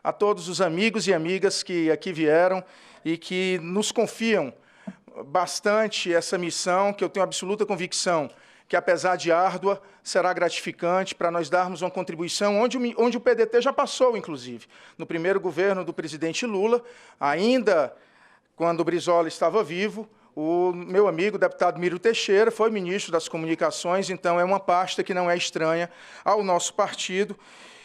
a todos os amigos e amigas que aqui vieram e que nos confiam bastante essa missão, que eu tenho absoluta convicção que, apesar de árdua, será gratificante para nós darmos uma contribuição onde o PDT já passou, inclusive. No primeiro governo do presidente Lula, ainda quando o Brizola estava vivo, o meu amigo, o deputado Miro Teixeira, foi ministro das Comunicações, então é uma pasta que não é estranha ao nosso partido,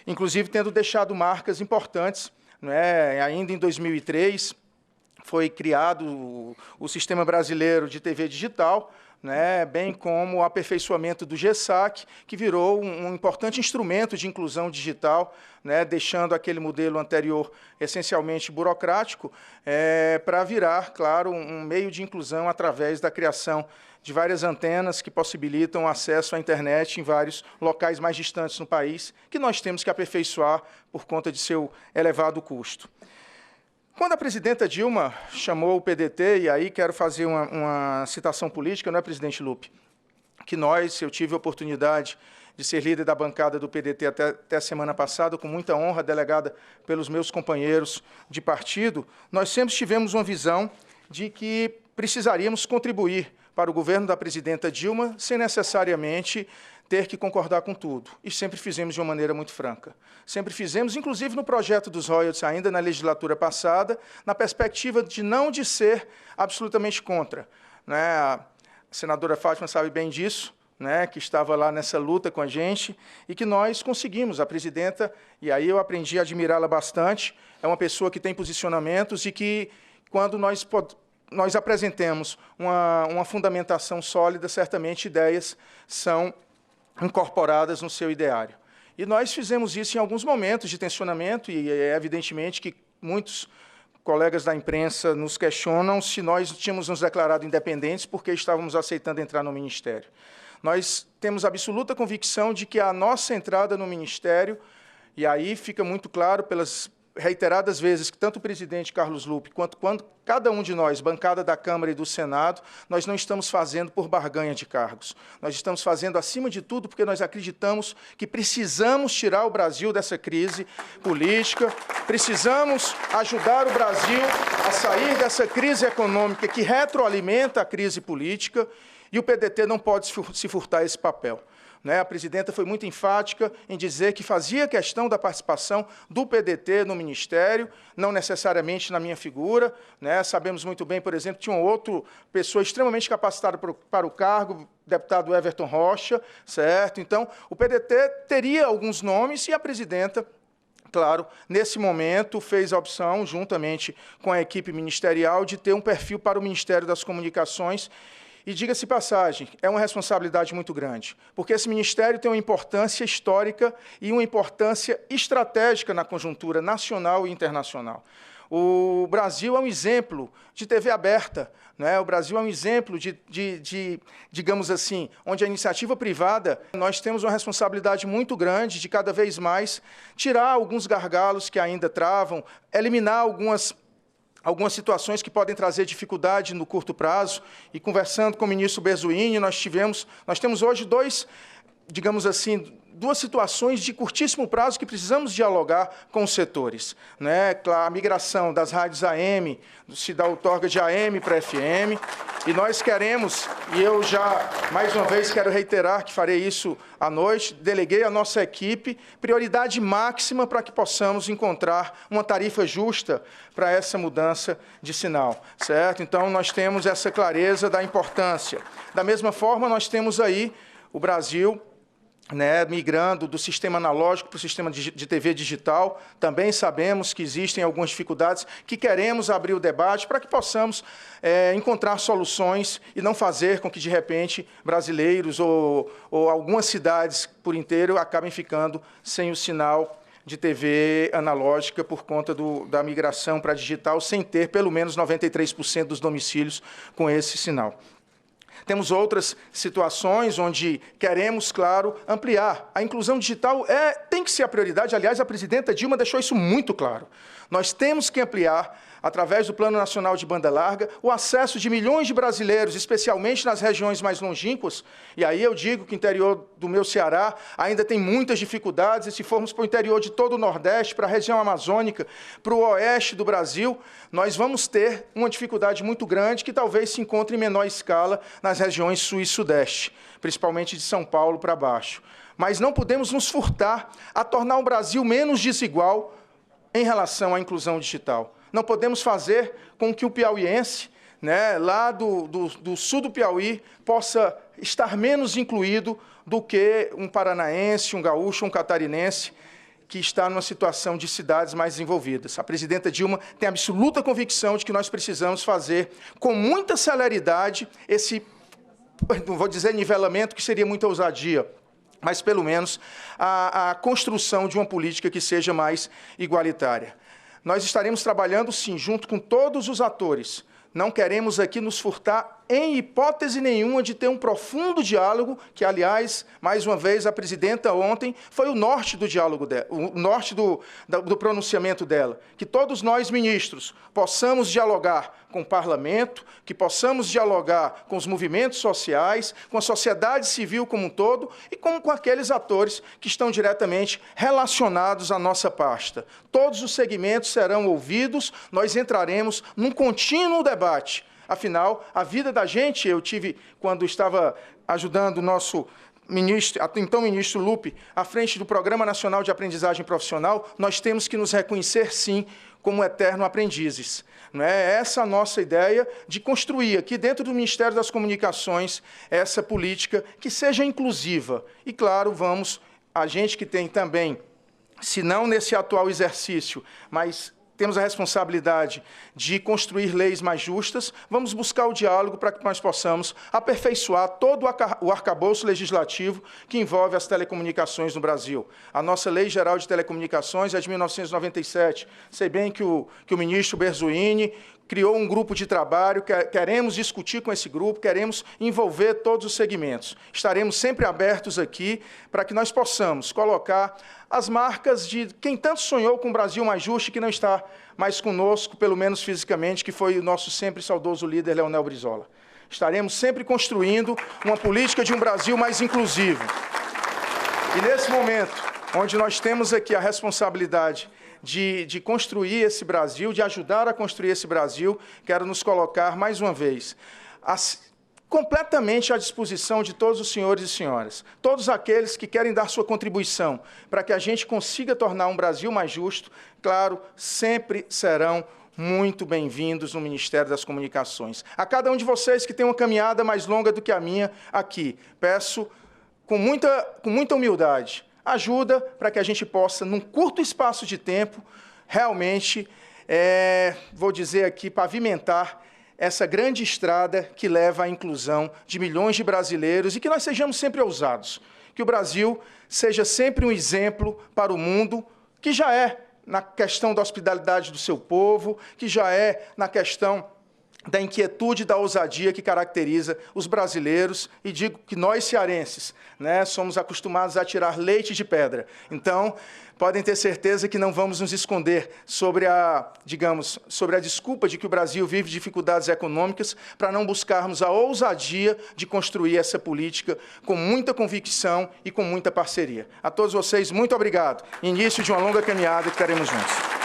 inclusive tendo deixado marcas importantes, né? Ainda em 2003, foi criado o Sistema Brasileiro de TV Digital, né, bem como o aperfeiçoamento do GESAC, que virou um importante instrumento de inclusão digital, né, deixando aquele modelo anterior essencialmente burocrático, para virar, claro, um meio de inclusão através da criação de várias antenas que possibilitam acesso à internet em vários locais mais distantes no país, que nós temos que aperfeiçoar por conta de seu elevado custo. Quando a presidenta Dilma chamou o PDT, e aí quero fazer uma citação política, não é, presidente Lupe? Que eu tive a oportunidade de ser líder da bancada do PDT até a semana passada, com muita honra, delegada pelos meus companheiros de partido, nós sempre tivemos uma visão de que precisaríamos contribuir para o governo da presidenta Dilma sem necessariamente ter que concordar com tudo. E sempre fizemos de uma maneira muito franca. Sempre fizemos, inclusive no projeto dos royalties, ainda na legislatura passada, na perspectiva de ser absolutamente contra, né? A senadora Fátima sabe bem disso, né, que estava lá nessa luta com a gente, e que nós conseguimos. A presidenta, e aí eu aprendi a admirá-la bastante, é uma pessoa que tem posicionamentos e que, quando nós apresentemos uma fundamentação sólida, certamente ideias são incorporadas no seu ideário. E nós fizemos isso em alguns momentos de tensionamento, e é evidentemente que muitos colegas da imprensa nos questionam se nós tínhamos nos declarado independentes porque estávamos aceitando entrar no Ministério. Nós temos absoluta convicção de que a nossa entrada no Ministério, e aí fica muito claro pelas reiteradas vezes que tanto o presidente Carlos Lupe quanto cada um de nós, bancada da Câmara e do Senado, nós não estamos fazendo por barganha de cargos. Nós estamos fazendo, acima de tudo, porque nós acreditamos que precisamos tirar o Brasil dessa crise política, precisamos ajudar o Brasil a sair dessa crise econômica que retroalimenta a crise política, e o PDT não pode se furtar esse papel. A presidenta foi muito enfática em dizer que fazia questão da participação do PDT no Ministério, não necessariamente na minha figura. Sabemos muito bem, por exemplo, que tinha outra pessoa extremamente capacitada para o cargo, o deputado Everton Rocha, certo? Então, o PDT teria alguns nomes e a presidenta, claro, nesse momento, fez a opção, juntamente com a equipe ministerial, de ter um perfil para o Ministério das Comunicações. E, diga-se passagem, é uma responsabilidade muito grande, porque esse ministério tem uma importância histórica e uma importância estratégica na conjuntura nacional e internacional. O Brasil é um exemplo de TV aberta, né? O Brasil é um exemplo digamos assim, onde a iniciativa privada, nós temos uma responsabilidade muito grande de, cada vez mais, tirar alguns gargalos que ainda travam, eliminar algumas situações que podem trazer dificuldade no curto prazo, e conversando com o ministro Berzoini, nós temos hoje digamos assim, duas situações de curtíssimo prazo que precisamos dialogar com os setores, né? A migração das rádios AM, se dá outorga de AM para FM, e nós queremos, e eu já, mais uma vez, quero reiterar que farei isso à noite, deleguei à nossa equipe prioridade máxima para que possamos encontrar uma tarifa justa para essa mudança de sinal, certo? Então, nós temos essa clareza da importância. Da mesma forma, nós temos aí o Brasil, né, migrando do sistema analógico para o sistema de TV digital. Também sabemos que existem algumas dificuldades, que queremos abrir o debate para que possamos encontrar soluções e não fazer com que, de repente, brasileiros ou algumas cidades por inteiro acabem ficando sem o sinal de TV analógica por conta da migração para digital, sem ter pelo menos 93% dos domicílios com esse sinal. Temos outras situações onde queremos, claro, ampliar. A inclusão digital tem que ser a prioridade. Aliás, a presidenta Dilma deixou isso muito claro. Nós temos que ampliar através do Plano Nacional de Banda Larga, o acesso de milhões de brasileiros, especialmente nas regiões mais longínquas, e aí eu digo que o interior do meu Ceará ainda tem muitas dificuldades, e se formos para o interior de todo o Nordeste, para a região amazônica, para o oeste do Brasil, nós vamos ter uma dificuldade muito grande que talvez se encontre em menor escala nas regiões sul e sudeste, principalmente de São Paulo para baixo. Mas não podemos nos furtar a tornar o Brasil menos desigual em relação à inclusão digital. Não podemos fazer com que o piauiense, né, lá do sul do Piauí, possa estar menos incluído do que um paranaense, um gaúcho, um catarinense, que está numa situação de cidades mais desenvolvidas. A presidenta Dilma tem absoluta convicção de que nós precisamos fazer, com muita celeridade, esse, não vou dizer nivelamento, que seria muita ousadia, mas, pelo menos, a construção de uma política que seja mais igualitária. Nós estaremos trabalhando, sim, junto com todos os atores. Não queremos aqui nos furtar, em hipótese nenhuma, de ter um profundo diálogo, que, aliás, mais uma vez, a presidenta ontem foi o norte do diálogo dela, o norte do pronunciamento dela. Que todos nós, ministros, possamos dialogar com o parlamento, que possamos dialogar com os movimentos sociais, com a sociedade civil como um todo e com aqueles atores que estão diretamente relacionados à nossa pasta. Todos os segmentos serão ouvidos, nós entraremos num contínuo debate. Afinal, a vida da gente, eu tive, quando estava ajudando o nosso ministro, então ministro Lupe, à frente do Programa Nacional de Aprendizagem Profissional, nós temos que nos reconhecer, sim, como eternos aprendizes. Não é essa a nossa ideia de construir aqui dentro do Ministério das Comunicações essa política que seja inclusiva. E, claro, a gente que tem também, se não nesse atual exercício, mas temos a responsabilidade de construir leis mais justas, vamos buscar o diálogo para que nós possamos aperfeiçoar todo o arcabouço legislativo que envolve as telecomunicações no Brasil. A nossa Lei Geral de Telecomunicações é de 1997. Sei bem que o ministro Berzoini criou um grupo de trabalho, queremos discutir com esse grupo, queremos envolver todos os segmentos. Estaremos sempre abertos aqui para que nós possamos colocar as marcas de quem tanto sonhou com um Brasil mais justo e que não está mais conosco, pelo menos fisicamente, que foi o nosso sempre saudoso líder, Leonel Brizola. Estaremos sempre construindo uma política de um Brasil mais inclusivo. E nesse momento, onde nós temos aqui a responsabilidade de construir esse Brasil, de ajudar a construir esse Brasil, quero nos colocar, mais uma vez, completamente à disposição de todos os senhores e senhoras, todos aqueles que querem dar sua contribuição para que a gente consiga tornar um Brasil mais justo, claro, sempre serão muito bem-vindos no Ministério das Comunicações. A cada um de vocês que tem uma caminhada mais longa do que a minha aqui, peço com muita humildade, ajuda para que a gente possa, num curto espaço de tempo, realmente, vou dizer aqui, pavimentar essa grande estrada que leva à inclusão de milhões de brasileiros e que nós sejamos sempre ousados, que o Brasil seja sempre um exemplo para o mundo, que já é na questão da hospitalidade do seu povo, que já é na questão da inquietude e da ousadia que caracteriza os brasileiros, e digo que nós, cearenses, né, somos acostumados a tirar leite de pedra. Então, podem ter certeza que não vamos nos esconder sobre a desculpa de que o Brasil vive dificuldades econômicas para não buscarmos a ousadia de construir essa política com muita convicção e com muita parceria. A todos vocês, muito obrigado. Início de uma longa caminhada que teremos juntos.